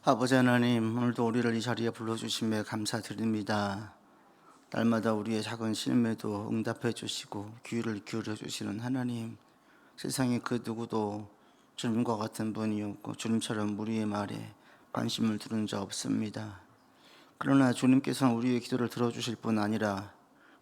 아버지 하나님, 오늘도 우리를 이 자리에 불러주심에 감사드립니다. 날마다 우리의 작은 실매도 응답해 주시고 귀를 기울여 주시는 하나님, 세상에 그 누구도 주님과 같은 분이 없고 주님처럼 우리의 말에 관심을 두는 자 없습니다. 그러나 주님께서는 우리의 기도를 들어주실 뿐 아니라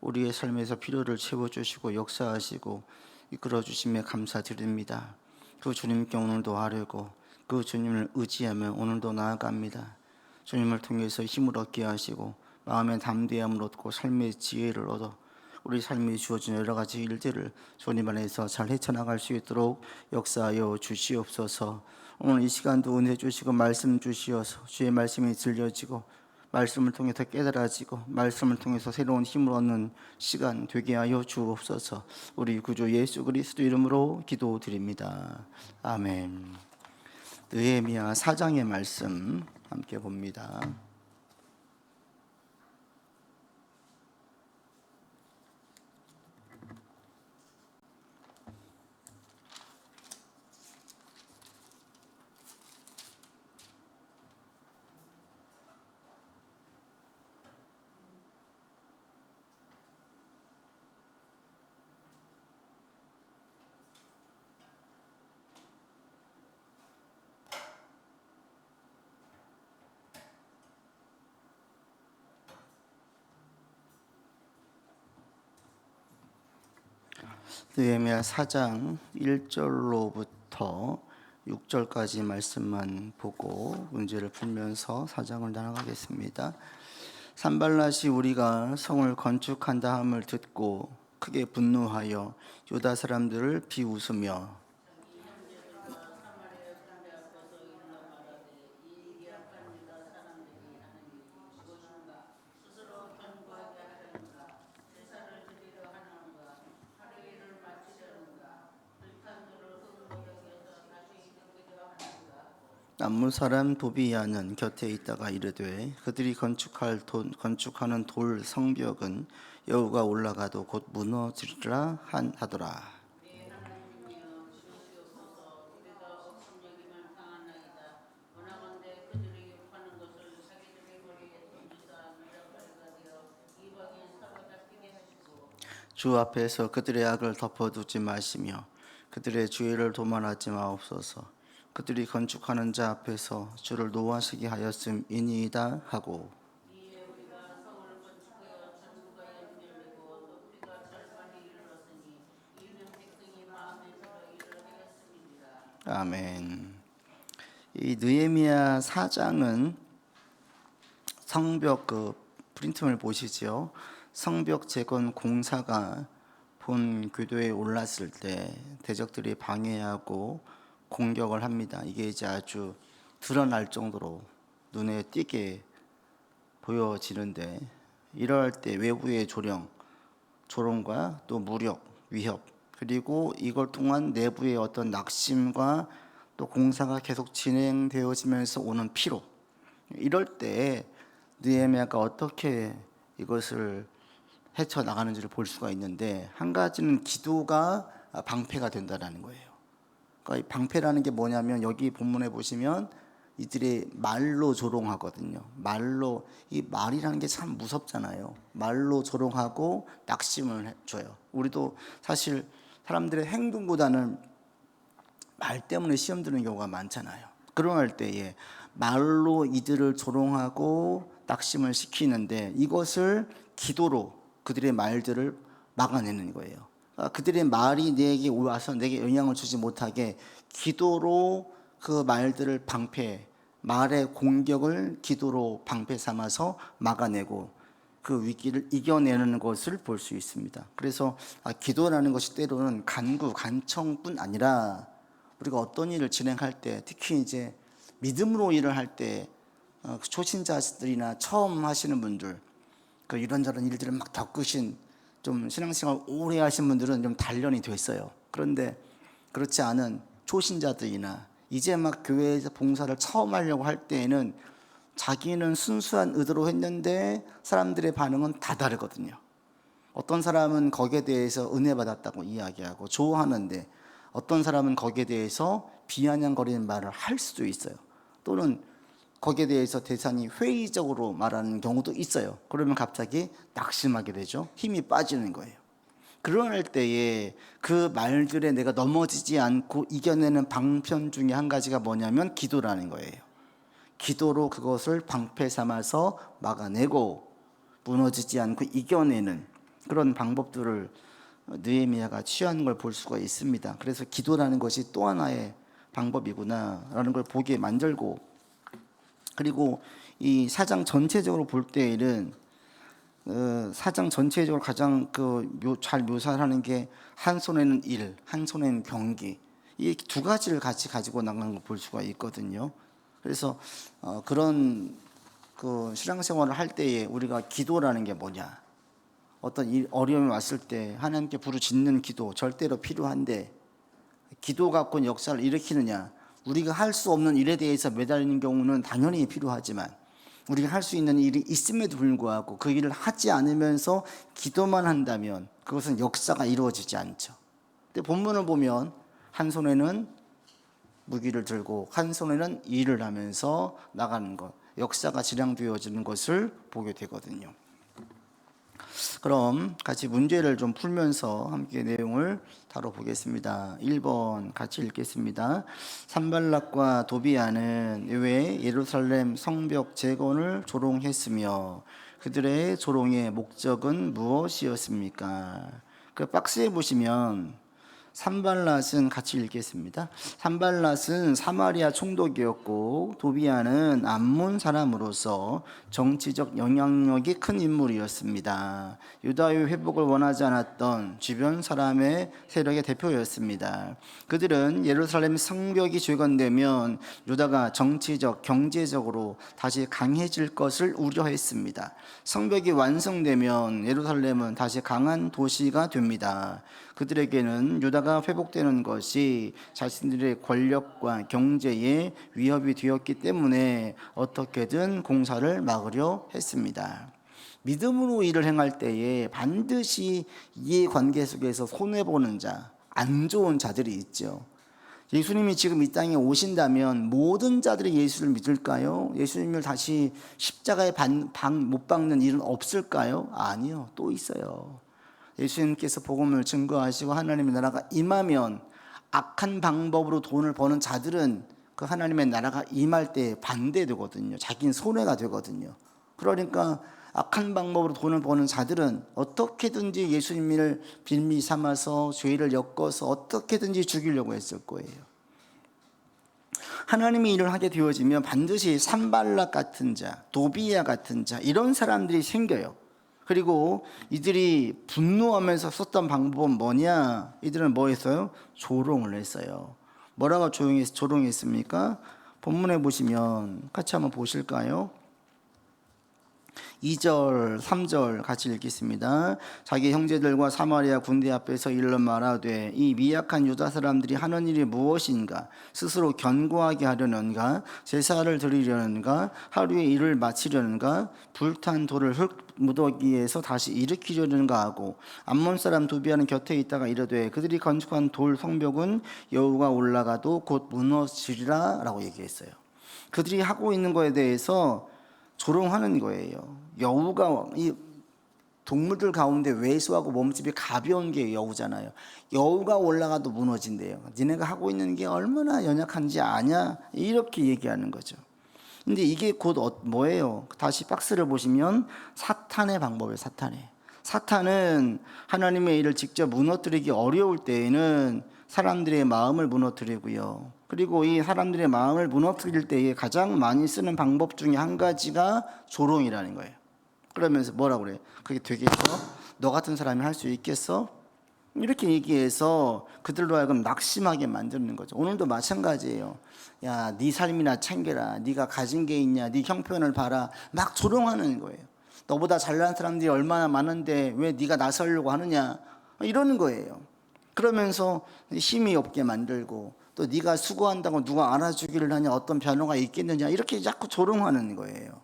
우리의 삶에서 필요를 채워주시고 역사하시고 이끌어 주심에 감사드립니다. 그 주님께 오늘도 아뢰고 그 주님을 의지하며 오늘도 나아갑니다. 주님을 통해서 힘을 얻게 하시고 마음의 담대함을 얻고 삶의 지혜를 얻어 우리 삶에 주어진 여러 가지 일들을 주님 안에서 잘 헤쳐나갈 수 있도록 역사하여 주시옵소서. 오늘 이 시간도 은혜 주시고 말씀 주시어서 주의 말씀이 들려지고 말씀을 통해서 깨달아지고 말씀을 통해서 새로운 힘을 얻는 시간 되게 하여 주옵소서. 우리 구주 예수 그리스도 이름으로 기도드립니다. 아멘. 느헤미야 4장의 말씀 함께 봅니다. 느헤미야 4장 1절로부터 6절까지 말씀만 보고 문제를 풀면서 4장을 나아가겠습니다. 산발랏이 우리가 성을 건축한다 함을 듣고 크게 분노하여 유다 사람들을 비웃으며 남문 사람 도비야는 곁에 있다가 이르되 그들이 건축하는 돌 성벽은 여호가 올라가도 곧 무너지리라 하더라. 주 앞에서 그들의 악을 덮어두지 마시며 그들의 죄를 도말하지 마옵소서. 그들이 건축하는 자 앞에서 주를 노하시게 하였음이니이다 하고. 아멘. 이 느헤미야 4장은 성벽 프린트를 보시죠. 성벽 재건 공사가 본 궤도에 올랐을 때 대적들이 방해하고 공격을 합니다. 이게 이제 아주 드러날 정도로 눈에 띄게 보여지는데, 이럴 때 외부의 조롱과 또 무력, 위협, 그리고 이걸 통한 내부의 어떤 낙심과 또 공사가 계속 진행되어지면서 오는 피로, 이럴 때 느헤미야가 어떻게 이것을 헤쳐나가는지를 볼 수가 있는데, 한 가지는 기도가 방패가 된다는 거예요. 그러니까 이 방패라는 게 뭐냐면, 여기 본문에 보시면 이들이 말로 조롱하거든요. 이 말이라는 게 참 무섭잖아요. 말로 조롱하고 낙심을 줘요. 우리도 사실 사람들의 행동보다는 말 때문에 시험 드는 경우가 많잖아요. 그럴 때에 말로 이들을 조롱하고 낙심을 시키는데, 이것을 기도로 그들의 말들을 막아내는 거예요. 그들의 말이 내게 와서 내게 영향을 주지 못하게 기도로 그 말들을 말의 공격을 기도로 방패 삼아서 막아내고 그 위기를 이겨내는 것을 볼 수 있습니다. 그래서 기도라는 것이 때로는 간청뿐 아니라 우리가 어떤 일을 진행할 때, 특히 이제 믿음으로 일을 할 때 초신자들이나 처음 하시는 분들, 이런저런 일들을 막 겪으신, 좀 신앙생활 오래 하신 분들은 좀 단련이 됐어요. 그런데 그렇지 않은 초신자들이나 이제 막 교회에서 봉사를 처음 하려고 할 때에는 자기는 순수한 의도로 했는데 사람들의 반응은 다 다르거든요. 어떤 사람은 거기에 대해서 은혜 받았다고 이야기하고 좋아하는데, 어떤 사람은 거기에 대해서 비아냥거리는 말을 할 수도 있어요. 또는 거기에 대해서 대상이 회의적으로 말하는 경우도 있어요. 그러면 갑자기 낙심하게 되죠. 힘이 빠지는 거예요. 그럴 때에 그 말들에 내가 넘어지지 않고 이겨내는 방편 중에 한 가지가 뭐냐면 기도라는 거예요. 기도로 그것을 방패 삼아서 막아내고 무너지지 않고 이겨내는 그런 방법들을 느헤미야가 취하는 걸 볼 수가 있습니다. 그래서 기도라는 것이 또 하나의 방법이구나라는 걸 보게 만들고, 그리고 이 사장 전체적으로 볼 때에는 사장 전체적으로 가장 잘 묘사를 하는 게 한 손에는 일, 한 손에는 경기, 이 두 가지를 같이 가지고 나가는 걸 볼 수가 있거든요. 그래서 그런 신앙생활을 할 때에 우리가 기도라는 게 뭐냐, 어떤 어려움이 왔을 때 하나님께 부르짖는 기도 절대로 필요한데, 기도 갖고 역사를 일으키느냐, 우리가 할 수 없는 일에 대해서 매달리는 경우는 당연히 필요하지만 우리가 할 수 있는 일이 있음에도 불구하고 그 일을 하지 않으면서 기도만 한다면 그것은 역사가 이루어지지 않죠. 근데 본문을 보면 한 손에는 무기를 들고 한 손에는 일을 하면서 나가는 것, 역사가 실행되어지는 것을 보게 되거든요. 그럼 같이 문제를 좀 풀면서 함께 내용을 다뤄보겠습니다. 1번 같이 읽겠습니다. 산발락과 도비아는 왜 예루살렘 성벽 재건을 조롱했으며 그들의 조롱의 목적은 무엇이었습니까? 그 박스에 보시면 산발랏은 같이 읽겠습니다. 산발랏은 사마리아 총독이었고 도비아는 암몬 사람으로서 정치적 영향력이 큰 인물이었습니다. 유다의 회복을 원하지 않았던 주변 사람의 세력의 대표였습니다. 그들은 예루살렘 성벽이 재건되면 유다가 정치적, 경제적으로 다시 강해질 것을 우려했습니다. 성벽이 완성되면 예루살렘은 다시 강한 도시가 됩니다. 그들에게는 유다가 회복되는 것이 자신들의 권력과 경제에 위협이 되었기 때문에 어떻게든 공사를 막으려 했습니다. 믿음으로 일을 행할 때에 반드시 이해관계 속에서 손해보는 자, 안 좋은 자들이 있죠. 예수님이 지금 이 땅에 오신다면 모든 자들이 예수를 믿을까요? 예수님을 다시 십자가에 못 박는 일은 없을까요? 아니요, 또 있어요. 예수님께서 복음을 증거하시고 하나님의 나라가 임하면 악한 방법으로 돈을 버는 자들은 그 하나님의 나라가 임할 때 반대되거든요. 자기는 손해가 되거든요. 그러니까 악한 방법으로 돈을 버는 자들은 어떻게든지 예수님을 빌미 삼아서 죄를 엮어서 어떻게든지 죽이려고 했을 거예요. 하나님의 일을 하게 되어지면 반드시 산발락 같은 자, 도비야 같은 자, 이런 사람들이 생겨요. 그리고 이들이 분노하면서 썼던 방법은 뭐냐? 이들은 뭐 했어요? 조롱을 했어요. 뭐라고 조롱했습니까? 본문에 보시면 같이 한번 보실까요? 2절, 3절 같이 읽겠습니다. 자기 형제들과 사마리아 군대 앞에서 일러 말하되 이 미약한 유다 사람들이 하는 일이 무엇인가? 스스로 견고하게 하려는가? 제사를 드리려는가? 하루의 일을 마치려는가? 불탄 돌을 흙 무더기에서 다시 일으키려는가 하고 암몬 사람 도비아는 곁에 있다가 이르되 그들이 건축한 돌 성벽은 여호가 올라가도 곧 무너지리라 라고 얘기했어요. 그들이 하고 있는 거에 대해서 조롱하는 거예요. 여우가, 이 동물들 가운데 왜소하고 몸집이 가벼운 게 여우잖아요. 여우가 올라가도 무너진대요. 니네가 하고 있는 게 얼마나 연약한지 아냐? 이렇게 얘기하는 거죠. 근데 이게 곧 뭐예요? 다시 박스를 보시면 사탄의 방법이에요. 사탄은 하나님의 일을 직접 무너뜨리기 어려울 때에는 사람들의 마음을 무너뜨리고요. 그리고 이 사람들의 마음을 무너뜨릴 때에 가장 많이 쓰는 방법 중에 한 가지가 조롱이라는 거예요. 그러면서 뭐라고 그래요? 그게 되겠어? 너 같은 사람이 할 수 있겠어? 이렇게 얘기해서 그들로 하여금 낙심하게 만드는 거죠. 오늘도 마찬가지예요. 야, 네 삶이나 챙겨라. 네가 가진 게 있냐? 네 형편을 봐라. 막 조롱하는 거예요. 너보다 잘난 사람들이 얼마나 많은데 왜 네가 나서려고 하느냐? 이러는 거예요. 그러면서 힘이 없게 만들고 또 네가 수고한다고 누가 알아주기를 하냐, 어떤 변화가 있겠느냐, 이렇게 자꾸 조롱하는 거예요.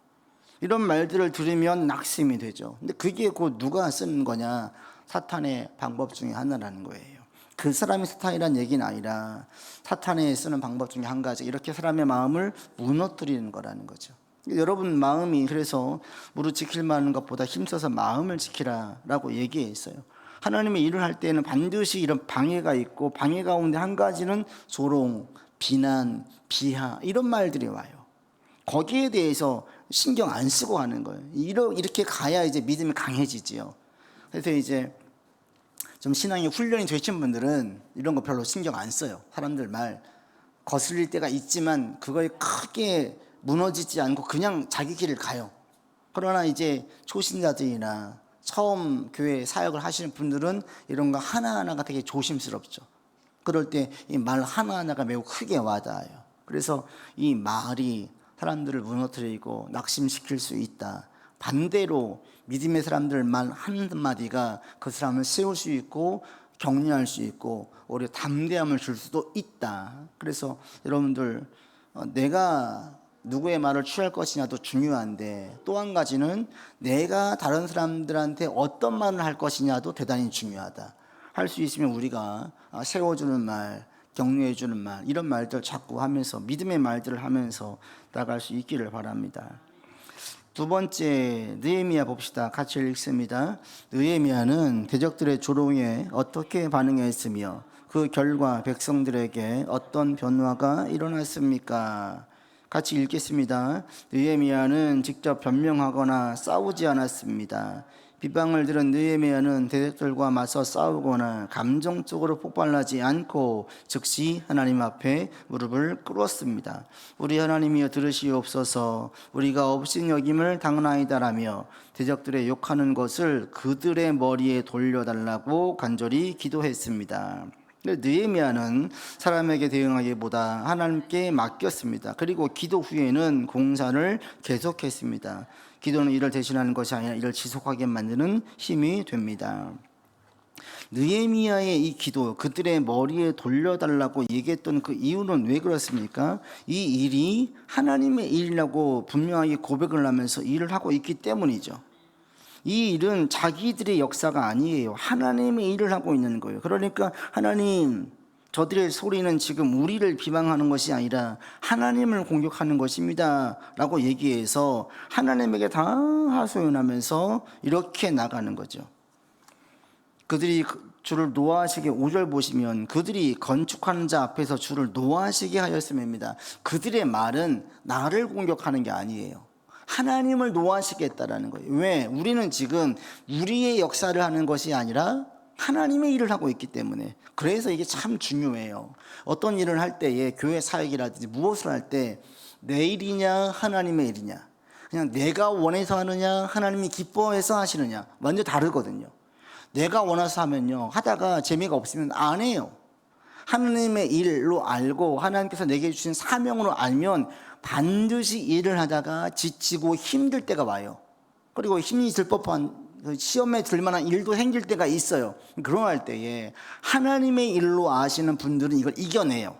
이런 말들을 들으면 낙심이 되죠. 근데 그게 곧 누가 쓰는 거냐? 사탄의 방법 중에 하나라는 거예요. 그 사람의 스타일이란 얘기는 아니라 사탄이 쓰는 방법 중에 한 가지, 이렇게 사람의 마음을 무너뜨리는 거라는 거죠. 여러분 마음이 그래서 무릇 지킬 만한 것보다 힘써서 마음을 지키라라고 얘기했어요. 하나님의 일을 할 때는 반드시 이런 방해가 있고, 방해 가운데 한 가지는 조롱, 비난, 비하, 이런 말들이 와요. 거기에 대해서 신경 안 쓰고 하는 거예요. 이렇게 가야 이제 믿음이 강해지지요. 그래서 이제 좀 신앙의 훈련이 되신 분들은 이런 거 별로 신경 안 써요. 사람들 말 거슬릴 때가 있지만 그거에 크게 무너지지 않고 그냥 자기 길을 가요. 그러나 이제 초신자들이나 처음 교회 사역을 하시는 분들은 이런 거 하나하나가 되게 조심스럽죠. 그럴 때 이 말 하나하나가 매우 크게 와닿아요. 그래서 이 말이 사람들을 무너뜨리고 낙심시킬 수 있다. 반대로 믿음의 사람들 말 한마디가 그 사람을 세울 수 있고 격려할 수 있고 오히려 담대함을 줄 수도 있다. 그래서 여러분들 내가 누구의 말을 취할 것이냐도 중요한데, 또 한 가지는 내가 다른 사람들한테 어떤 말을 할 것이냐도 대단히 중요하다. 할 수 있으면 우리가 세워주는 말, 격려해주는 말, 이런 말들 자꾸 하면서 믿음의 말들을 하면서 나갈 수 있기를 바랍니다. 두 번째, 느헤미야 봅시다. 같이 읽습니다. 느헤미야는 대적들의 조롱에 어떻게 반응했으며 그 결과 백성들에게 어떤 변화가 일어났습니까? 같이 읽겠습니다. 느헤미야는 직접 변명하거나 싸우지 않았습니다. 비방을 들은 느헤미야는 대적들과 맞서 싸우거나 감정적으로 폭발하지 않고 즉시 하나님 앞에 무릎을 꿇었습니다. 우리 하나님이여 들으시옵소서. 우리가 업신여김을 당하나이다라며 대적들의 욕하는 것을 그들의 머리에 돌려달라고 간절히 기도했습니다. 느헤미야는 사람에게 대응하기보다 하나님께 맡겼습니다. 그리고 기도 후에는 공사를 계속했습니다. 기도는 일을 대신하는 것이 아니라 일을 지속하게 만드는 힘이 됩니다. 느헤미야의 이 기도, 그들의 머리에 돌려달라고 얘기했던 그 이유는 왜 그렇습니까? 이 일이 하나님의 일이라고 분명하게 고백을 하면서 일을 하고 있기 때문이죠. 이 일은 자기들의 역사가 아니에요. 하나님의 일을 하고 있는 거예요. 그러니까 하나님, 저들의 소리는 지금 우리를 비방하는 것이 아니라 하나님을 공격하는 것입니다 라고 얘기해서 하나님에게 다 하소연하면서 이렇게 나가는 거죠. 그들이 주를 노하시게, 5절 보시면 그들이 건축하는 자 앞에서 주를 노하시게 하였음입니다. 그들의 말은 나를 공격하는 게 아니에요. 하나님을 노하시겠다라는 거예요. 왜? 우리는 지금 우리의 역사를 하는 것이 아니라 하나님의 일을 하고 있기 때문에. 그래서 이게 참 중요해요. 어떤 일을 할 때에, 교회 사역이라든지 무엇을 할 때 내 일이냐 하나님의 일이냐, 그냥 내가 원해서 하느냐 하나님이 기뻐해서 하시느냐, 완전 다르거든요. 내가 원해서 하면요, 하다가 재미가 없으면 안 해요. 하나님의 일로 알고 하나님께서 내게 주신 사명으로 알면 반드시 일을 하다가 지치고 힘들 때가 와요. 그리고 힘이 들 법한, 시험에 들 만한 일도 생길 때가 있어요. 그럴 때에 하나님의 일로 아시는 분들은 이걸 이겨내요.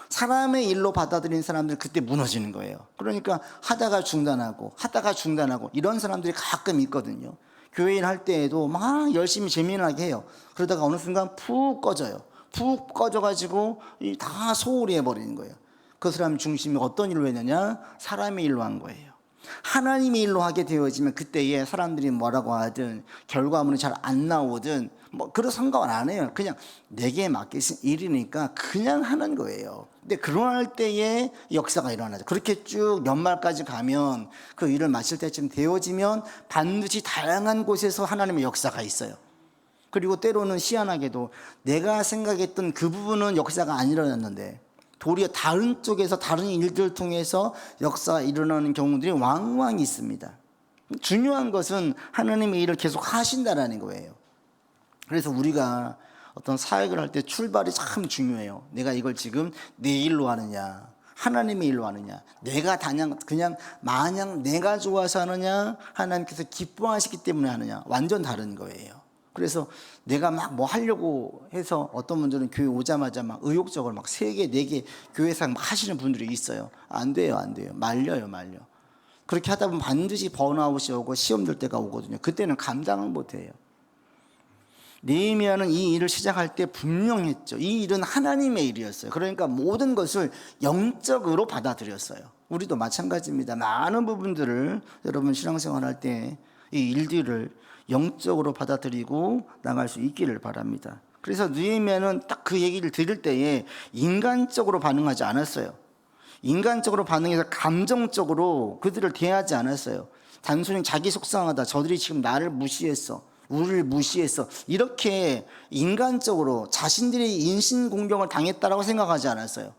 사람의 일로 받아들이는 사람들은 그때 무너지는 거예요. 그러니까 하다가 중단하고 이런 사람들이 가끔 있거든요. 교회 일 할 때에도 막 열심히 재미나게 해요. 그러다가 어느 순간 푹 꺼져요. 푹 꺼져가지고 다 소홀히 해버리는 거예요. 그 사람 중심이 어떤 일로 했느냐? 사람의 일로 한 거예요. 하나님의 일로 하게 되어지면 그때에 사람들이 뭐라고 하든 결과물이 잘 안 나오든 뭐 그런 상관 안 해요. 그냥 내게 맡기신 일이니까 그냥 하는 거예요. 근데 그럴 때에 역사가 일어나죠. 그렇게 쭉 연말까지 가면 그 일을 마칠 때쯤 되어지면 반드시 다양한 곳에서 하나님의 역사가 있어요. 그리고 때로는 희한하게도 내가 생각했던 그 부분은 역사가 안 일어났는데 도리어 다른 쪽에서 다른 일들을 통해서 역사가 일어나는 경우들이 왕왕 있습니다. 중요한 것은 하나님의 일을 계속 하신다라는 거예요. 그래서 우리가 어떤 사역을 할 때 출발이 참 중요해요. 내가 이걸 지금 내 일로 하느냐 하나님의 일로 하느냐, 내가 그냥 마냥 내가 좋아서 하느냐 하나님께서 기뻐하시기 때문에 하느냐, 완전 다른 거예요. 그래서 내가 막 뭐 하려고 해서 어떤 분들은 교회 오자마자 막 의욕적으로 막 3개, 4개 교회상 막 하시는 분들이 있어요. 안 돼요. 말려. 그렇게 하다 보면 반드시 번아웃이 오고 시험 들 때가 오거든요. 그때는 감당을 못 해요. 느헤미야는 이 일을 시작할 때 분명했죠. 이 일은 하나님의 일이었어요. 그러니까 모든 것을 영적으로 받아들였어요. 우리도 마찬가지입니다. 많은 부분들을 여러분 신앙생활할 때 이 일들을 영적으로 받아들이고 나갈 수 있기를 바랍니다. 그래서 느헤미야는 딱 그 얘기를 들을 때에 인간적으로 반응하지 않았어요. 인간적으로 반응해서 감정적으로 그들을 대하지 않았어요. 단순히 자기 속상하다, 저들이 지금 나를 무시했어, 우리를 무시했어, 이렇게 인간적으로 자신들이 인신공격을 당했다라고 생각하지 않았어요.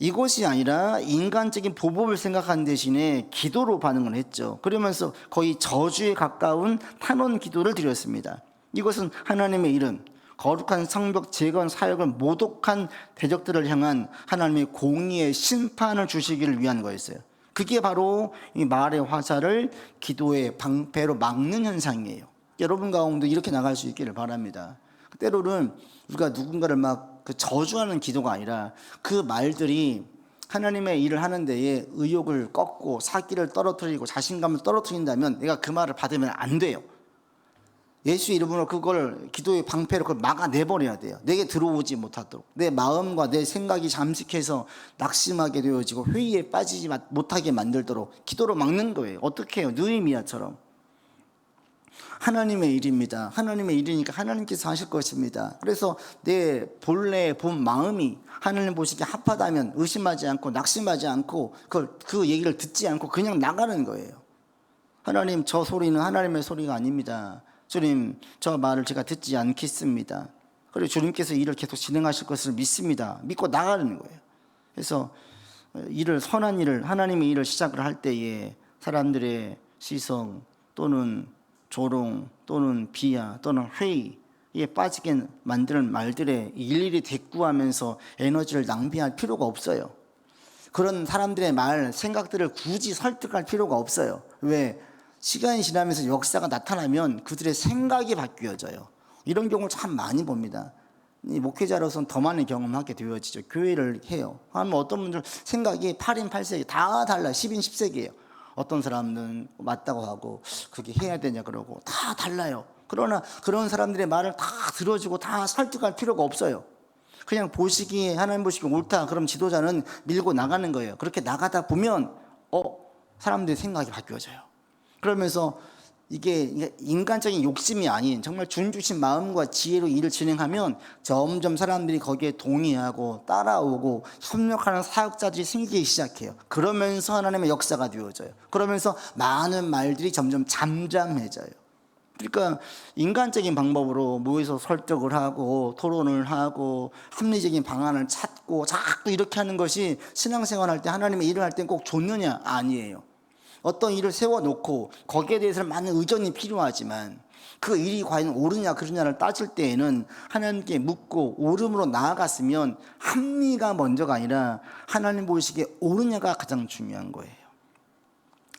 이것이 아니라 인간적인 보복을 생각한 대신에 기도로 반응을 했죠. 그러면서 거의 저주에 가까운 탄원 기도를 드렸습니다. 이것은 하나님의 이름, 거룩한 성벽 재건 사역을 모독한 대적들을 향한 하나님의 공의의 심판을 주시기를 위한 거였어요. 그게 바로 이 말의 화살을 기도의 방패로 막는 현상이에요. 여러분 가운데 이렇게 나갈 수 있기를 바랍니다. 때로는 우리가 누군가를 막 저주하는 기도가 아니라 그 말들이 하나님의 일을 하는 데에 의욕을 꺾고 사기를 떨어뜨리고 자신감을 떨어뜨린다면 내가 그 말을 받으면 안 돼요. 예수의 이름으로 그걸 기도의 방패로 그걸 막아내버려야 돼요. 내게 들어오지 못하도록, 내 마음과 내 생각이 잠식해서 낙심하게 되어지고 회의에 빠지지 못하게 만들도록 기도로 막는 거예요. 어떻게 해요? 느헤미야처럼. 하나님의 일입니다. 하나님의 일이니까 하나님께서 하실 것입니다. 그래서 내 본래 본 마음이 하나님 보시기에 합하다면 의심하지 않고 낙심하지 않고 그 얘기를 듣지 않고 그냥 나가는 거예요. 하나님, 저 소리는 하나님의 소리가 아닙니다. 주님, 저 말을 제가 듣지 않겠습니다. 그리고 주님께서 일을 계속 진행하실 것을 믿습니다. 믿고 나가는 거예요. 그래서 선한 일을, 하나님의 일을 시작을 할 때에 사람들의 시선 또는 조롱 또는 비하 또는 회의에 빠지게 만드는 말들에 일일이 대꾸하면서 에너지를 낭비할 필요가 없어요. 그런 사람들의 말, 생각들을 굳이 설득할 필요가 없어요. 왜? 시간이 지나면서 역사가 나타나면 그들의 생각이 바뀌어져요. 이런 경우를 참 많이 봅니다. 이 목회자로서는 더 많은 경험하게 되어지죠. 교회를 해요. 하면 어떤 분들 생각이 8인 8색이 다 달라요. 10인 10색이에요. 어떤 사람은 맞다고 하고 그게 해야 되냐 그러고 다 달라요. 그러나 그런 사람들의 말을 다 들어주고 다 설득할 필요가 없어요. 그냥 보시기에 하나님 보시기에 옳다 그럼 지도자는 밀고 나가는 거예요. 그렇게 나가다 보면 사람들의 생각이 바뀌어져요. 그러면서 이게 인간적인 욕심이 아닌 정말 주님 주신 마음과 지혜로 일을 진행하면 점점 사람들이 거기에 동의하고 따라오고 협력하는 사역자들이 생기기 시작해요. 그러면서 하나님의 역사가 되어져요. 그러면서 많은 말들이 점점 잠잠해져요. 그러니까 인간적인 방법으로 모여서 설득을 하고 토론을 하고 합리적인 방안을 찾고 자꾸 이렇게 하는 것이 신앙생활할 때 하나님의 일을 할 때 꼭 좋느냐? 아니에요. 어떤 일을 세워놓고 거기에 대해서는 많은 의존이 필요하지만 그 일이 과연 옳으냐 그르냐를 따질 때에는 하나님께 묻고 옳음으로 나아갔으면 합리가 먼저가 아니라 하나님 보시기에 옳으냐가 가장 중요한 거예요.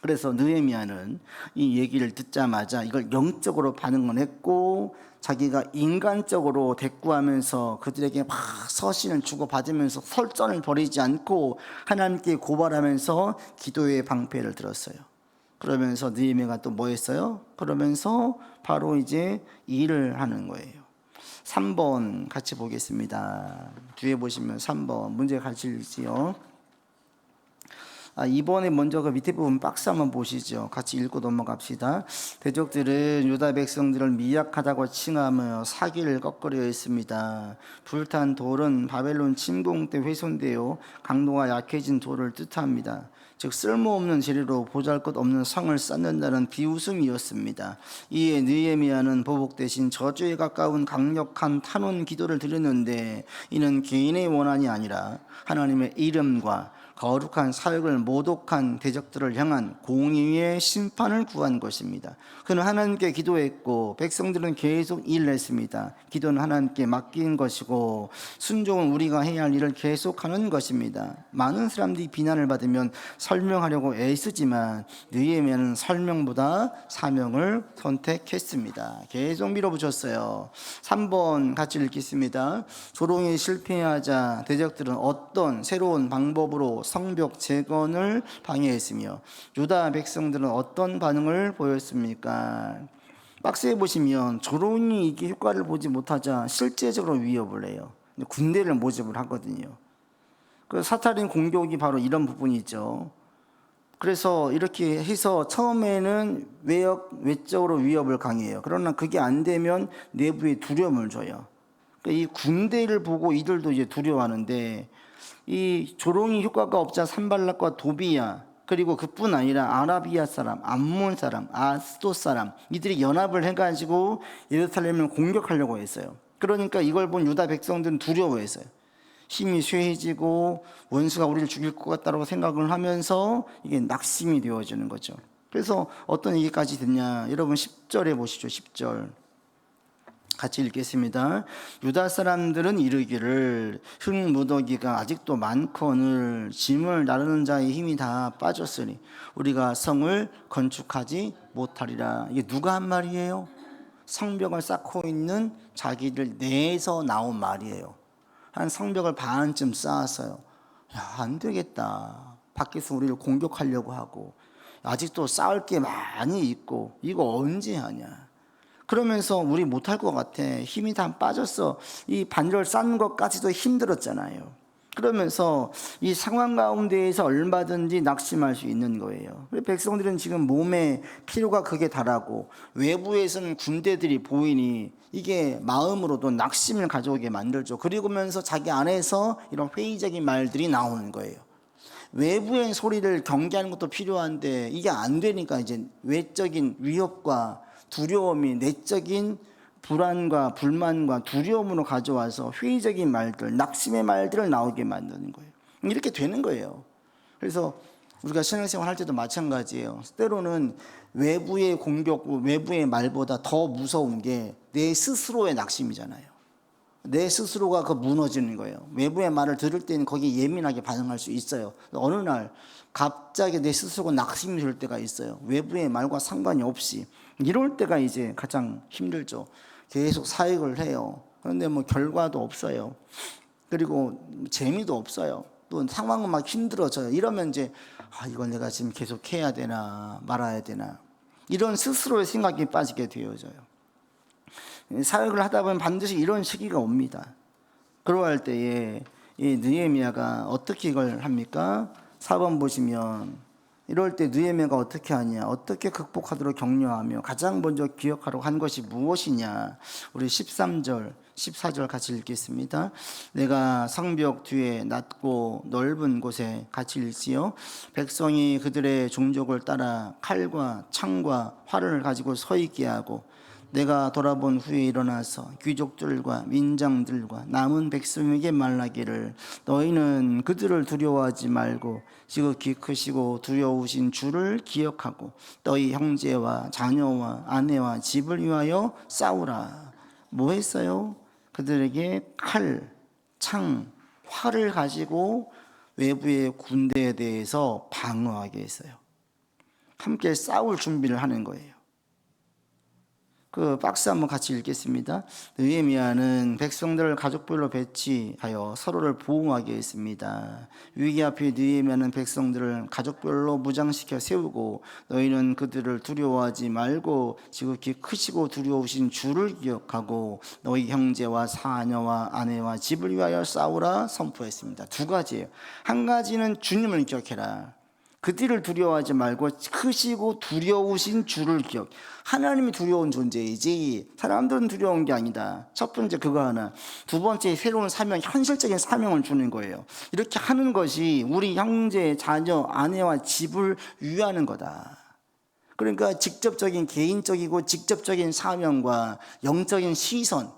그래서 느헤미야는 이 얘기를 듣자마자 이걸 영적으로 반응을 했고 자기가 인간적으로 대꾸하면서 그들에게 막 서신을 주고받으면서 설전을 벌이지 않고 하나님께 고발하면서 기도의 방패를 들었어요. 그러면서 느헤미야가 또 뭐 했어요? 그러면서 바로 이제 일을 하는 거예요. 3번 같이 보겠습니다. 뒤에 보시면 3번 문제 같이 읽지요. 이번에 먼저 그 밑에 부분 박스 한번 보시죠. 같이 읽고 넘어갑시다. 대적들은 유다 백성들을 미약하다고 칭하며 사기를 꺾으려 했습니다. 불탄 돌은 바벨론 침공 때 훼손되어 강도가 약해진 돌을 뜻합니다. 즉 쓸모없는 재료로 보잘것없는 성을 쌓는다는 비웃음이었습니다. 이에 느헤미야는 보복 대신 저주에 가까운 강력한 탄원 기도를 드렸는데 이는 개인의 원한이 아니라 하나님의 이름과 거룩한 사역을 모독한 대적들을 향한 공의의 심판을 구한 것입니다. 그는 하나님께 기도했고 백성들은 계속 일을 했습니다. 기도는 하나님께 맡긴 것이고 순종은 우리가 해야 할 일을 계속하는 것입니다. 많은 사람들이 비난을 받으면 설명하려고 애쓰지만 느헤미야는 설명보다 사명을 선택했습니다. 계속 밀어붙였어요. 3번 같이 읽겠습니다. 조롱에 실패하자 대적들은 어떤 새로운 방법으로 성벽 재건을 방해했으며 유다 백성들은 어떤 반응을 보였습니까? 박스에 보시면 조롱이 이게 효과를 보지 못하자 실제적으로 위협을 해요. 군대를 모집을 하거든요. 그 사타린 공격이 바로 이런 부분이죠. 그래서 이렇게 해서 처음에는 외적으로 위협을 강해요. 그러나 그게 안 되면 내부에 두려움을 줘요. 그러니까 이 군대를 보고 이들도 이제 두려워하는데, 이 조롱이 효과가 없자 산발락과 도비야, 그리고 그뿐 아니라 아라비아 사람, 암몬 사람, 아스돗 사람, 이들이 연합을 해가지고 예루살렘을 공격하려고 했어요. 그러니까 이걸 본 유다 백성들은 두려워했어요. 힘이 쇠해지고 원수가 우리를 죽일 것 같다고 생각을 하면서 이게 낙심이 되어지는 거죠. 그래서 어떤 얘기까지 됐냐, 여러분 10절에 보시죠. 10절 같이 읽겠습니다. 유다 사람들은 이르기를 흙무더기가 아직도 많거늘 짐을 나르는 자의 힘이 다 빠졌으니 우리가 성을 건축하지 못하리라. 이게 누가 한 말이에요? 성벽을 쌓고 있는 자기들 내에서 나온 말이에요. 한 성벽을 반쯤 쌓았어요. 야, 안 되겠다. 밖에서 우리를 공격하려고 하고 아직도 쌓을 게 많이 있고 이거 언제 하냐. 그러면서 우리 못할 것 같아. 힘이 다 빠졌어. 이 반절 쌓는 것까지도 힘들었잖아요. 그러면서 이 상황 가운데에서 얼마든지 낙심할 수 있는 거예요. 백성들은 지금 몸에 피로가 극에 달하고 외부에서는 군대들이 보이니 이게 마음으로도 낙심을 가져오게 만들죠. 그리고면서 자기 안에서 이런 회의적인 말들이 나오는 거예요. 외부의 소리를 경계하는 것도 필요한데 이게 안 되니까 이제 외적인 위협과 두려움이 내적인 불안과 불만과 두려움으로 가져와서 회의적인 말들, 낙심의 말들을 나오게 만드는 거예요. 이렇게 되는 거예요. 그래서 우리가 신앙생활 할 때도 마찬가지예요. 때로는 외부의 공격, 외부의 말보다 더 무서운 게 내 스스로의 낙심이잖아요. 내 스스로가 그 무너지는 거예요. 외부의 말을 들을 때는 거기에 예민하게 반응할 수 있어요. 어느 날 갑자기 내 스스로가 낙심이 될 때가 있어요. 외부의 말과 상관이 없이. 이럴 때가 이제 가장 힘들죠. 계속 사역을 해요. 그런데 뭐 결과도 없어요. 그리고 재미도 없어요. 또 상황은 막 힘들어져요. 이러면 이제 이걸 내가 지금 계속 해야 되나 말아야 되나, 이런 스스로의 생각이 빠지게 되어져요. 사역을 하다 보면 반드시 이런 시기가 옵니다. 그러할 때에 이 느헤미야가 어떻게 이걸 합니까? 4번 보시면 이럴 때 느헤미야가 어떻게 하냐, 어떻게 극복하도록 격려하며 가장 먼저 기억하라고 한 것이 무엇이냐. 우리 13절 14절 같이 읽겠습니다. 내가 성벽 뒤에 낮고 넓은 곳에 같이 읽지요. 백성이 그들의 종족을 따라 칼과 창과 활을 가지고 서 있게 하고 내가 돌아본 후에 일어나서 귀족들과 민장들과 남은 백성에게 말하기를 너희는 그들을 두려워하지 말고 지극히 크시고 두려우신 주를 기억하고 너희 형제와 자녀와 아내와 집을 위하여 싸우라. 뭐 했어요? 그들에게 칼, 창, 활을 가지고 외부의 군대에 대해서 방어하게 했어요. 함께 싸울 준비를 하는 거예요. 그 박스 한번 같이 읽겠습니다. 느헤미야는 백성들을 가족별로 배치하여 서로를 보호하게 했습니다. 위기 앞에 느헤미야는 백성들을 가족별로 무장시켜 세우고 너희는 그들을 두려워하지 말고 지극히 크시고 두려우신 주를 기억하고 너희 형제와 사녀와 아내와 집을 위하여 싸우라 선포했습니다. 두 가지예요. 한 가지는 주님을 기억해라. 그들을 두려워하지 말고 크시고 두려우신 주를 기억. 하나님이 두려운 존재이지 사람들은 두려운 게 아니다. 첫 번째 그거 하나. 두 번째 새로운 사명, 현실적인 사명을 주는 거예요. 이렇게 하는 것이 우리 형제, 자녀, 아내와 집을 위하는 거다. 그러니까 직접적인 개인적이고 직접적인 사명과 영적인 시선,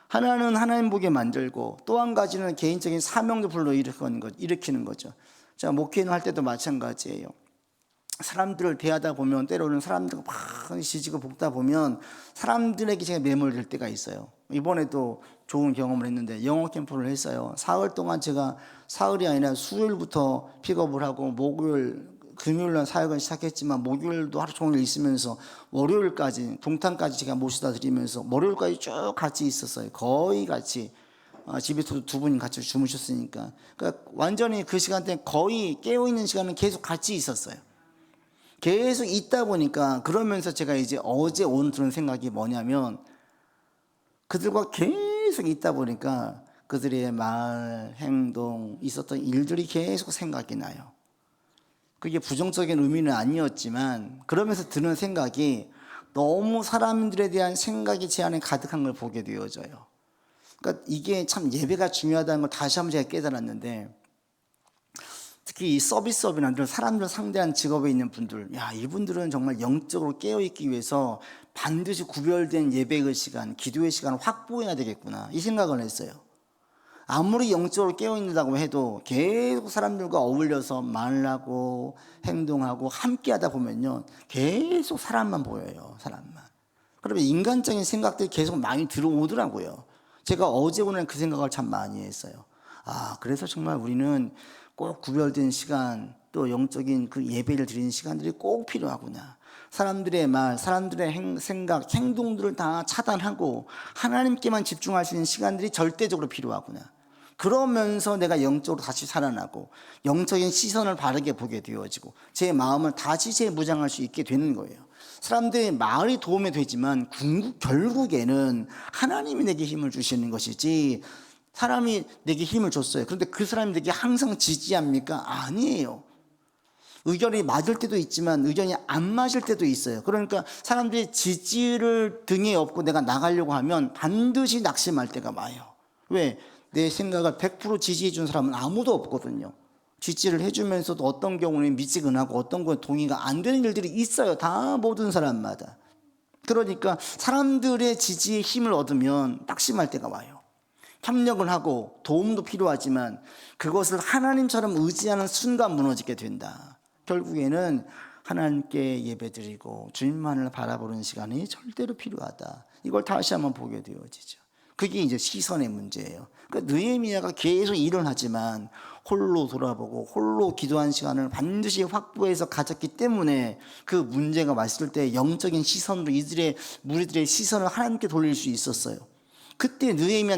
하나는 하나님 보게 만들고 또 한 가지는 개인적인 사명도 불러일으키는 거죠. 자, 목회는 할 때도 마찬가지예요. 사람들을 대하다 보면 때로는 사람들과 막 지지고 볶다 보면 사람들에게 제가 매몰될 때가 있어요. 이번에도 좋은 경험을 했는데 영어 캠프를 했어요. 사흘 동안 제가 사흘이 아니라 수요일부터 픽업을 하고 목요일, 금요일날 사역을 시작했지만 목요일도 하루 종일 있으면서 월요일까지 동탄까지 제가 모시다 드리면서 월요일까지 쭉 같이 있었어요. 거의 같이. 집에서도 두 분이 같이 주무셨으니까. 그러니까 완전히 그 시간대 거의 깨어있는 시간은 계속 같이 있었어요. 계속 있다 보니까, 그러면서 제가 이제 어제 오늘 들은 생각이 뭐냐면, 그들과 계속 있다 보니까 그들의 말, 행동, 있었던 일들이 계속 생각이 나요. 그게 부정적인 의미는 아니었지만, 그러면서 드는 생각이 너무 사람들에 대한 생각이 제 안에 가득한 걸 보게 되어져요. 그러니까 이게 참 예배가 중요하다는 걸 다시 한번 제가 깨달았는데, 특히 이 서비스업이나 이런 사람들 상대한 직업에 있는 분들, 야, 이분들은 정말 영적으로 깨어있기 위해서 반드시 구별된 예배의 시간, 기도의 시간을 확보해야 되겠구나, 이 생각을 했어요. 아무리 영적으로 깨어있는다고 해도 계속 사람들과 어울려서 말하고 행동하고 함께 하다 보면요, 계속 사람만 보여요. 사람만. 그러면 인간적인 생각들이 계속 많이 들어오더라고요. 제가 어제 오늘 그 생각을 참 많이 했어요. 아, 그래서 정말 우리는 꼭 구별된 시간, 또 영적인 그 예배를 드리는 시간들이 꼭 필요하구나. 사람들의 말, 사람들의 생각, 행동들을 다 차단하고 하나님께만 집중할 수 있는 시간들이 절대적으로 필요하구나. 그러면서 내가 영적으로 다시 살아나고 영적인 시선을 바르게 보게 되어지고 제 마음을 다시 재무장할 수 있게 되는 거예요. 사람들의 말이 도움이 되지만 결국에는 하나님이 내게 힘을 주시는 것이지, 사람이 내게 힘을 줬어요. 그런데 그 사람이 내게 항상 지지합니까? 아니에요. 의견이 맞을 때도 있지만 의견이 안 맞을 때도 있어요. 그러니까 사람들이 지지를 등에 업고 내가 나가려고 하면 반드시 낙심할 때가 와요. 왜? 내 생각을 100% 지지해 준 사람은 아무도 없거든요. 지지를 해주면서도 어떤 경우는 미지근하고 어떤 건 동의가 안 되는 일들이 있어요. 다 모든 사람마다. 그러니까 사람들의 지지에 힘을 얻으면 낙심할 때가 와요. 협력을 하고 도움도 필요하지만 그것을 하나님처럼 의지하는 순간 무너지게 된다. 결국에는 하나님께 예배드리고 주님만을 바라보는 시간이 절대로 필요하다. 이걸 다시 한번 보게 되어지죠. 그게 이제 시선의 문제예요. 그러니까 느헤미야가 계속 일을 하지만 홀로 돌아보고 홀로 기도한 시간을 반드시 확보해서 가졌기 때문에 그 문제가 왔을 때 영적인 시선으로 무리들의 시선을 하나님께 돌릴 수 있었어요. 그때 느헤미야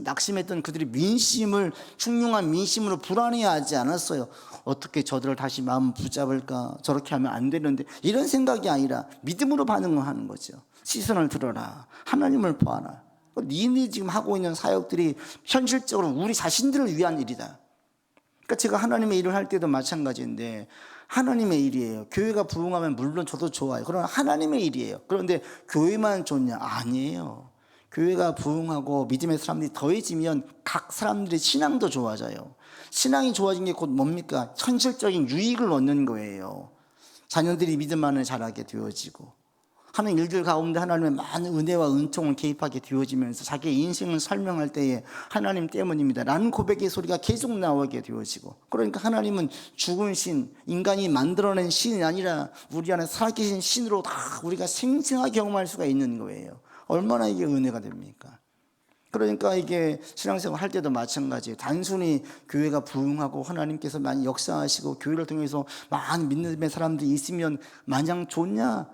낙심했던 그들의 민심을, 흉흉한 민심으로 불안해하지 않았어요. 어떻게 저들을 다시 마음 붙잡을까, 저렇게 하면 안 되는데, 이런 생각이 아니라 믿음으로 반응을 하는 거죠. 시선을 들어라, 하나님을 보아라. 니네 지금 하고 있는 사역들이 현실적으로 우리 자신들을 위한 일이다. 그러니까 제가 하나님의 일을 할 때도 마찬가지인데, 하나님의 일이에요. 교회가 부흥하면 물론 저도 좋아요. 그러나 하나님의 일이에요. 그런데 교회만 좋냐? 아니에요. 교회가 부흥하고 믿음의 사람들이 더해지면 각 사람들의 신앙도 좋아져요. 신앙이 좋아진 게 곧 뭡니까? 현실적인 유익을 얻는 거예요. 자녀들이 믿음 안을 자라게 되어지고 하는 일들 가운데 하나님의 많은 은혜와 은총을 개입하게 되어지면서 자기의 인생을 설명할 때에 하나님 때문입니다 라는 고백의 소리가 계속 나오게 되어지고, 그러니까 하나님은 죽은 신, 인간이 만들어낸 신이 아니라 우리 안에 살아계신 신으로 다 우리가 생생하게 경험할 수가 있는 거예요. 얼마나 이게 은혜가 됩니까? 그러니까 이게 신앙생활 할 때도 마찬가지예요. 단순히 교회가 부흥하고 하나님께서 많이 역사하시고 교회를 통해서 많은 믿는 사람들이 있으면 마냥 좋냐?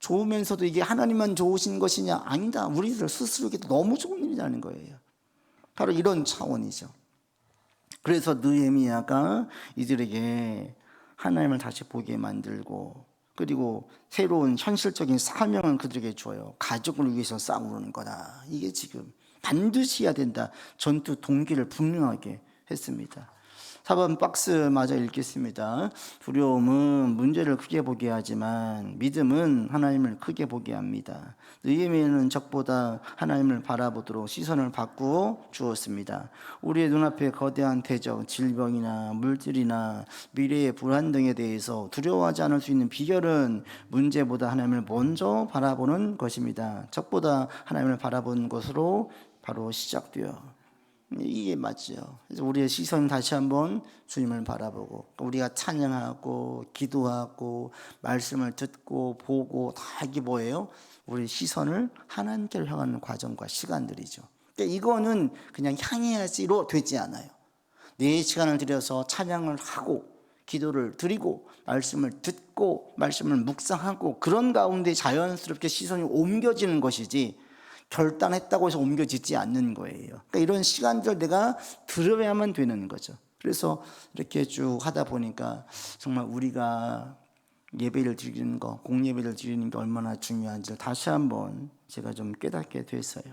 좋으면서도 이게 하나님만 좋으신 것이냐? 아니다. 우리들 스스로에게 너무 좋은 일이라는 거예요. 바로 이런 차원이죠. 그래서 느헤미야가 이들에게 하나님을 다시 보게 만들고, 그리고 새로운 현실적인 사명을 그들에게 줘요. 가족을 위해서 싸우는 거다. 이게 지금 반드시 해야 된다. 전투 동기를 분명하게 했습니다. 4번 박스 마저 읽겠습니다. 두려움은 문제를 크게 보게 하지만 믿음은 하나님을 크게 보게 합니다. 느헤미야는 적보다 하나님을 바라보도록 시선을 바꾸어 주었습니다. 우리의 눈앞에 거대한 대적, 질병이나 물질이나 미래의 불안 등에 대해서 두려워하지 않을 수 있는 비결은 문제보다 하나님을 먼저 바라보는 것입니다. 적보다 하나님을 바라보는 것으로 바로 시작되어 이게 맞죠. 그래서 우리의 시선을 다시 한번 주님을 바라보고 우리가 찬양하고 기도하고 말씀을 듣고 보고 다 이게 뭐예요? 우리 시선을 하나님께로 향하는 과정과 시간들이죠. 그러니까 이거는 그냥 향해야지로 되지 않아요. 내 시간을 들여서 찬양을 하고 기도를 드리고 말씀을 듣고 말씀을 묵상하고 그런 가운데 자연스럽게 시선이 옮겨지는 것이지 결단했다고 해서 옮겨지지 않는 거예요. 그러니까 이런 시간들 내가 들어야만 되는 거죠. 그래서 이렇게 쭉 하다 보니까 정말 우리가 예배를 드리는 거, 공예배를 드리는 게 얼마나 중요한지 다시 한번 제가 좀 깨닫게 됐어요.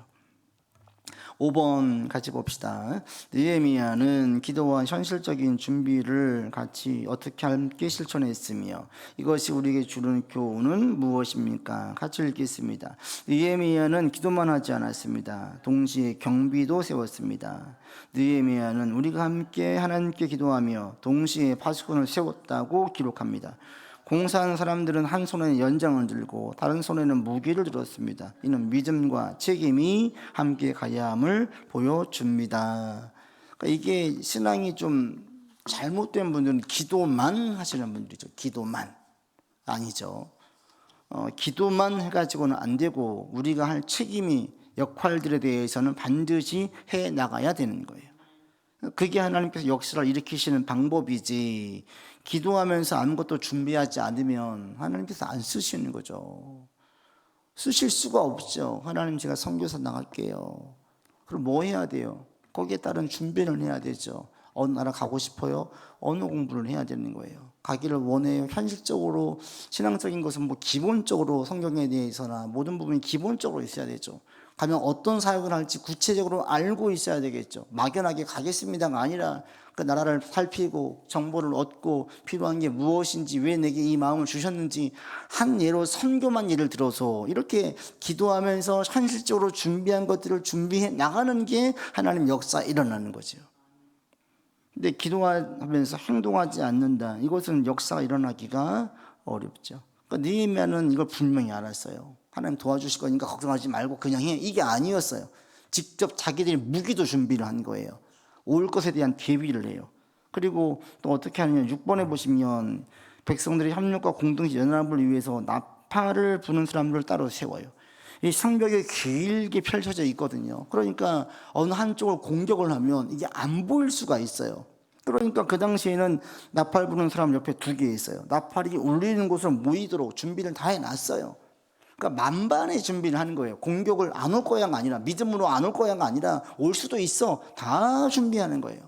5번 같이 봅시다. 느헤미야는 기도와 현실적인 준비를 같이 어떻게 함께 실천했으며 이것이 우리에게 주는 교훈은 무엇입니까? 같이 읽겠습니다. 느헤미야는 기도만 하지 않았습니다. 동시에 경비도 세웠습니다. 느헤미야는 우리가 함께 하나님께 기도하며 동시에 파수꾼을 세웠다고 기록합니다. 공사하는 사람들은 한 손에는 연장을 들고 다른 손에는 무기를 들었습니다. 이는 믿음과 책임이 함께 가야 함을 보여줍니다. 그러니까 이게 신앙이 좀 잘못된 분들은 기도만 하시는 분들이죠. 기도만. 아니죠. 기도만 해가지고는 안 되고 우리가 할 책임이 역할들에 대해서는 반드시 해 나가야 되는 거예요. 그게 하나님께서 역사를 일으키시는 방법이지, 기도하면서 아무것도 준비하지 않으면 하나님께서 안 쓰시는 거죠. 쓰실 수가 없죠. 하나님, 제가 선교사 나갈게요. 그럼 뭐 해야 돼요? 거기에 따른 준비를 해야 되죠. 어느 나라 가고 싶어요? 어느 공부를 해야 되는 거예요. 가기를 원해요. 현실적으로 신앙적인 것은 뭐 기본적으로 성경에 대해서나 모든 부분이 기본적으로 있어야 되죠. 가면 어떤 사역을 할지 구체적으로 알고 있어야 되겠죠. 막연하게 가겠습니다가 아니라 그 나라를 살피고 정보를 얻고 필요한 게 무엇인지, 왜 내게 이 마음을 주셨는지, 한 예로 선교만 예를 들어서 이렇게 기도하면서 현실적으로 준비한 것들을 준비해 나가는 게 하나님 역사 일어나는 거죠. 근데 기도하면서 행동하지 않는다, 이것은 역사가 일어나기가 어렵죠. 그러니까 느헤미야는 이걸 분명히 알았어요. 하나님 도와주실 거니까 걱정하지 말고 그냥 해, 이게 아니었어요. 직접 자기들이 무기도 준비를 한 거예요. 올 것에 대한 대비를 해요. 그리고 또 어떻게 하느냐, 6번에 보시면 백성들의 협력과 공동체 연합을 위해서 나팔을 부는 사람들을 따로 세워요. 이 성벽이 길게 펼쳐져 있거든요. 그러니까 어느 한쪽을 공격을 하면 이게 안 보일 수가 있어요. 그러니까 그 당시에는 나팔 부는 사람 옆에 두 개 있어요. 나팔이 울리는 곳으로 모이도록 준비를 다 해놨어요. 그러니까 만반의 준비를 하는 거예요. 공격을 안 올 거야가 아니라, 믿음으로 안 올 거야가 아니라 올 수도 있어, 다 준비하는 거예요.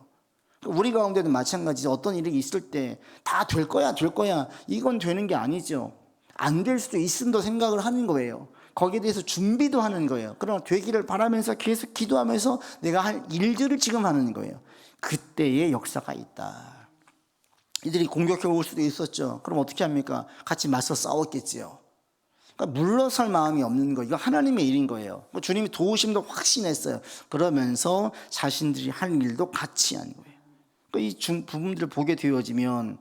우리 가운데도 마찬가지죠. 어떤 일이 있을 때 다 될 거야 될 거야, 이건 되는 게 아니죠. 안 될 수도 있음도 생각을 하는 거예요. 거기에 대해서 준비도 하는 거예요. 그러나 되기를 바라면서 계속 기도하면서 내가 할 일들을 지금 하는 거예요. 그때의 역사가 있다. 이들이 공격해 올 수도 있었죠. 그럼 어떻게 합니까? 같이 맞서 싸웠겠지요. 그러니까 물러설 마음이 없는 거, 이거 하나님의 일인 거예요. 주님이 도우심도 확신했어요. 그러면서 자신들이 할 일도 같이 한 거예요. 그러니까 이 부분들을 보게 되어지면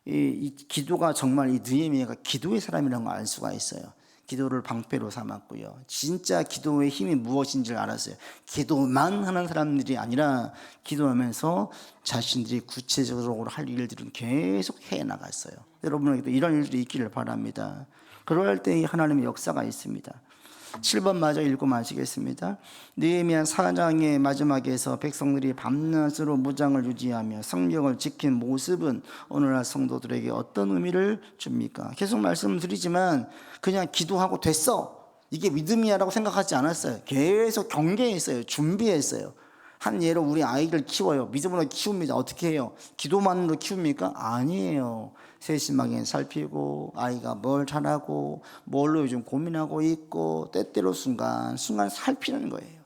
이 기도가 정말, 이 느헤미야가 기도의 사람이라는 걸 알 수가 있어요. 기도를 방패로 삼았고요. 진짜 기도의 힘이 무엇인지를 알았어요. 기도만 하는 사람들이 아니라 기도하면서 자신들이 구체적으로 할 일들은 계속 해나갔어요. 여러분에게도 이런 일들이 있기를 바랍니다. 그럴 때 하나님의 역사가 있습니다. 7번 마저 읽고 마치겠습니다. 느헤미야 4장의 마지막에서 백성들이 밤낮으로 무장을 유지하며 성경을 지킨 모습은 오늘날 성도들에게 어떤 의미를 줍니까? 계속 말씀드리지만 그냥 기도하고 됐어, 이게 믿음이야라고 생각하지 않았어요. 계속 경계했어요. 준비했어요. 한 예로 우리 아이를 키워요. 믿음으로 키웁니다. 어떻게 해요? 기도만으로 키웁니까? 아니에요. 세심하게 살피고, 아이가 뭘 잘하고 뭘로 요즘 고민하고 있고, 때때로 순간순간 살피는 거예요.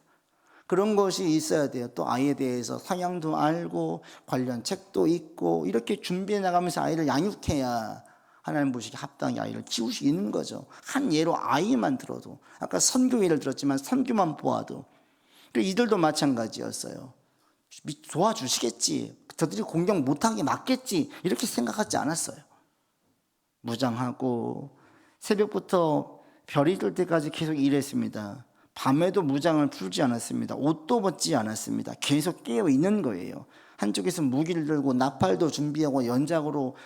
그런 것이 있어야 돼요. 또 아이에 대해서 성향도 알고 관련 책도 읽고, 이렇게 준비해 나가면서 아이를 양육해야 하나님 보시기에 합당하게 아이를 키울 수 있는 거죠. 한 예로 아이만 들어도, 아까 선교 예를 들었지만 선교만 보아도 이들도 마찬가지였어요. 도와주시겠지, 저들이 공격 못하게 막겠지, 이렇게 생각하지 않았어요. 무장하고 새벽부터 별이 뜰 때까지 계속 일했습니다. 밤에도 무장을 풀지 않았습니다. 옷도 벗지 않았습니다. 계속 깨어 있는 거예요. 한쪽에서 무기를 들고 나팔도 준비하고 연작으로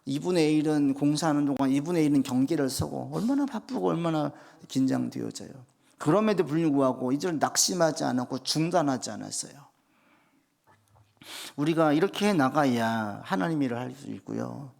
2분의 1은 공사하는 동안 2분의 1은 경계를 서고, 얼마나 바쁘고 얼마나 긴장되어져요. 그럼에도 불구하고 이들 낙심하지 않았고 중단하지 않았어요. 우리가 이렇게 나가야 하나님 일을 할 수 있고요.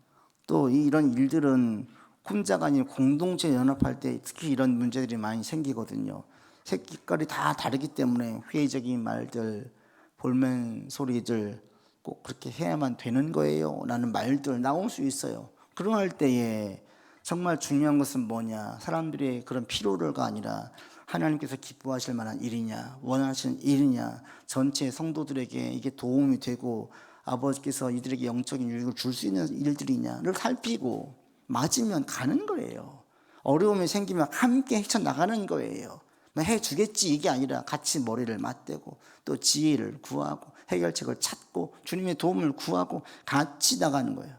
또 이런 일들은 혼자가 아닌 공동체 연합할 때 특히 이런 문제들이 많이 생기거든요. 색깔이 다 다르기 때문에 회의적인 말들, 볼멘 소리들, 꼭 그렇게 해야만 되는 거예요 라는 말들 나올 수 있어요. 그럴 때에 정말 중요한 것은 뭐냐? 사람들의 그런 필요가 아니라 하나님께서 기뻐하실 만한 일이냐, 원하시는 일이냐, 전체 성도들에게 이게 도움이 되고 아버지께서 이들에게 영적인 유익을 줄 수 있는 일들이냐를 살피고 맞으면 가는 거예요. 어려움이 생기면 함께 헤쳐나가는 거예요. 해주겠지 이게 아니라 같이 머리를 맞대고 또 지혜를 구하고 해결책을 찾고 주님의 도움을 구하고 같이 나가는 거예요.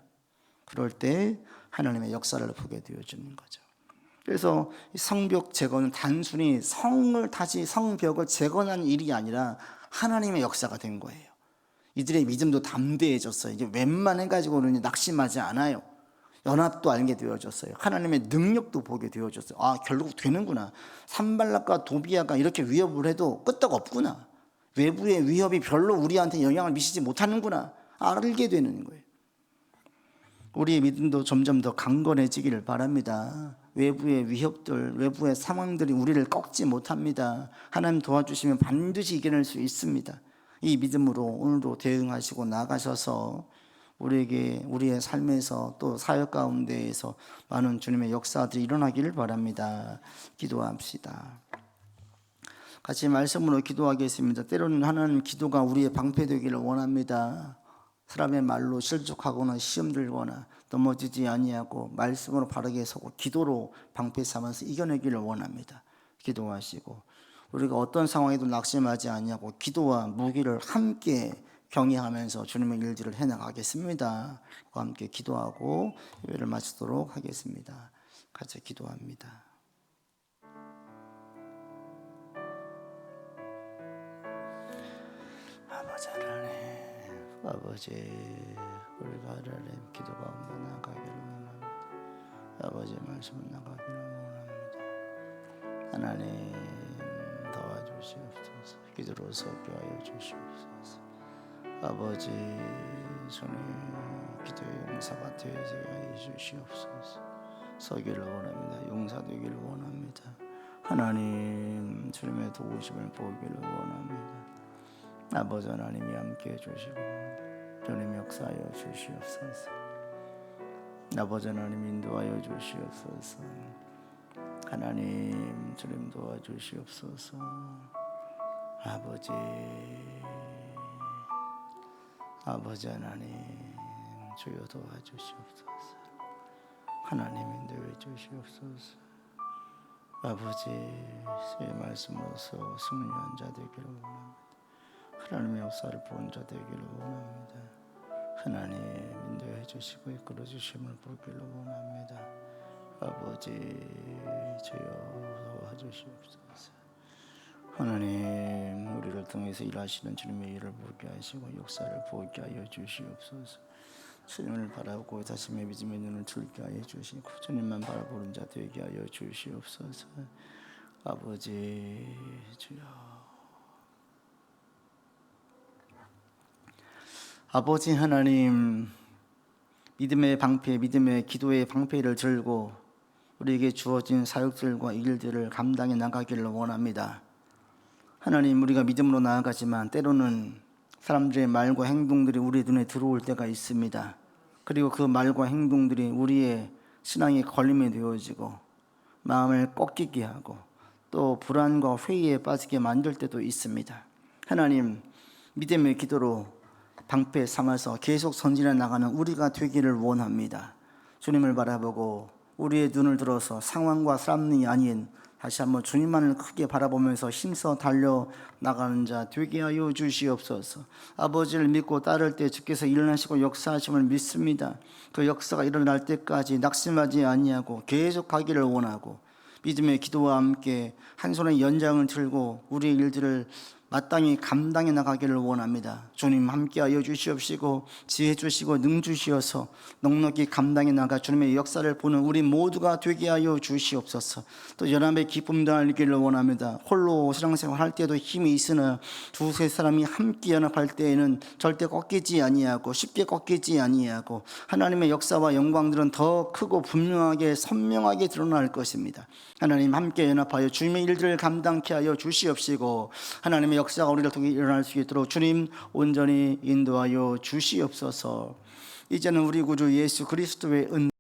그럴 때 하나님의 역사를 보게 되어주는 거죠. 그래서 성벽 제거는 단순히 성벽을 재건하는 일이 아니라 하나님의 역사가 된 거예요. 이들의 믿음도 담대해졌어요. 이제 웬만해가지고는 낙심하지 않아요. 연합도 알게 되어졌어요. 하나님의 능력도 보게 되어졌어요. 아, 결국 되는구나. 산발락과 도비아가 이렇게 위협을 해도 끄떡 없구나. 외부의 위협이 별로 우리한테 영향을 미치지 못하는구나. 알게 되는 거예요. 우리의 믿음도 점점 더 강건해지기를 바랍니다. 외부의 위협들, 외부의 상황들이 우리를 꺾지 못합니다. 하나님 도와주시면 반드시 이겨낼 수 있습니다. 이 믿음으로 오늘도 대응하시고 나가셔서 우리에게 우리의 삶에서 또 사역 가운데에서 많은 주님의 역사들이 일어나기를 바랍니다. 기도합시다. 같이 말씀으로 기도하겠습니다. 때로는 하나님 기도가 우리의 방패되기를 원합니다. 사람의 말로 실족하거나 시험 들거나 넘어지지 아니하고 말씀으로 바르게 서고 기도로 방패 삼아서 이겨내기를 원합니다. 기도하시고 우리가 어떤 상황에도 낙심하지 아니하고 기도와 무기를 함께 경외하면서 주님의 일들을 해나가겠습니다. 함께 기도하고 예배를 마치도록 하겠습니다. 같이 기도합니다. 아버지 하나님, 아버지 우리가 하나님 기도 가운데 나가기를 원합니다. 아버지 말씀을 나가기를 원합니다. 하나님 도와주시옵소서. 기도로 서게 하여 주시옵소서. 아버지 주님 기도의 용사가 되게 하여 주시옵소서. 서기를 원합니다. 용사되기를 원합니다. 하나님 주님의 도우심을 보기를 원합니다. 아버지 하나님이 함께해 주시고 주님 역사하여 주시옵소서. 아버지 하나님 인도하여 주시옵소서. 하나님 주님 도와주시옵소서. 아버지 하나님 주여 도와주시옵소서. 하나님 인도해 주시옵소서. 아버지 새 말씀으로서 승리한 자 되기를 원합니다. 하나님의 역사를 본 자 되기를 원합니다. 하나님 인도해 주시고 이끌어 주심을 보기를 원합니다. 아버지 주여 도와주시옵소서. 하나님 우리를 통해서 일하시는 주님의 일을 보게 하시고 역사를 보게 하여 주시옵소서. 주님을 바라보고 다시의 믿음의 눈을 들게 하여 주시고 주님만 바라보는 자 되게 하여 주시옵소서. 아버지 주여. 아버지 하나님 믿음의 방패, 믿음의 기도의 방패를 들고 우리에게 주어진 사역들과 일들을 감당해 나가기를 원합니다. 하나님 우리가 믿음으로 나아가지만 때로는 사람들의 말과 행동들이 우리 눈에 들어올 때가 있습니다. 그리고 그 말과 행동들이 우리의 신앙의 걸림이 되어지고 마음을 꺾이게 하고 또 불안과 회의에 빠지게 만들 때도 있습니다. 하나님 믿음의 기도로 방패 삼아서 계속 선진해 나가는 우리가 되기를 원합니다. 주님을 바라보고 우리의 눈을 들어서 상황과 사람이 아닌 다시 한번 주님만을 크게 바라보면서 힘써 달려나가는 자 되게 하여 주시옵소서. 아버지를 믿고 따를 때 주께서 일어나시고 역사하심을 믿습니다. 그 역사가 일어날 때까지 낙심하지 아니하고 계속 가기를 원하고 믿음의 기도와 함께 한 손에 연장을 들고 우리의 일들을 마땅히 감당해 나가기를 원합니다. 주님 함께하여 주시옵시고 지혜 주시고 능 주시어서 넉넉히 감당해 나가 주님의 역사를 보는 우리 모두가 되게 하여 주시옵소서. 또 연합의 기쁨도 알기를 원합니다. 홀로 신앙생활 할 때도 힘이 있으나 두세 사람이 함께 연합할 때에는 절대 꺾이지 아니하고 쉽게 꺾이지 아니하고 하나님의 역사와 영광들은 더 크고 분명하게 선명하게 드러날 것입니다. 하나님 함께 연합하여 주님의 일들을 감당케 하여 주시옵시고 하나님의 역사가 우리를 통해 일어날 수 있도록 주님 온전히 인도하여 주시옵소서. 이제는 우리 구주 예수 그리스도의 은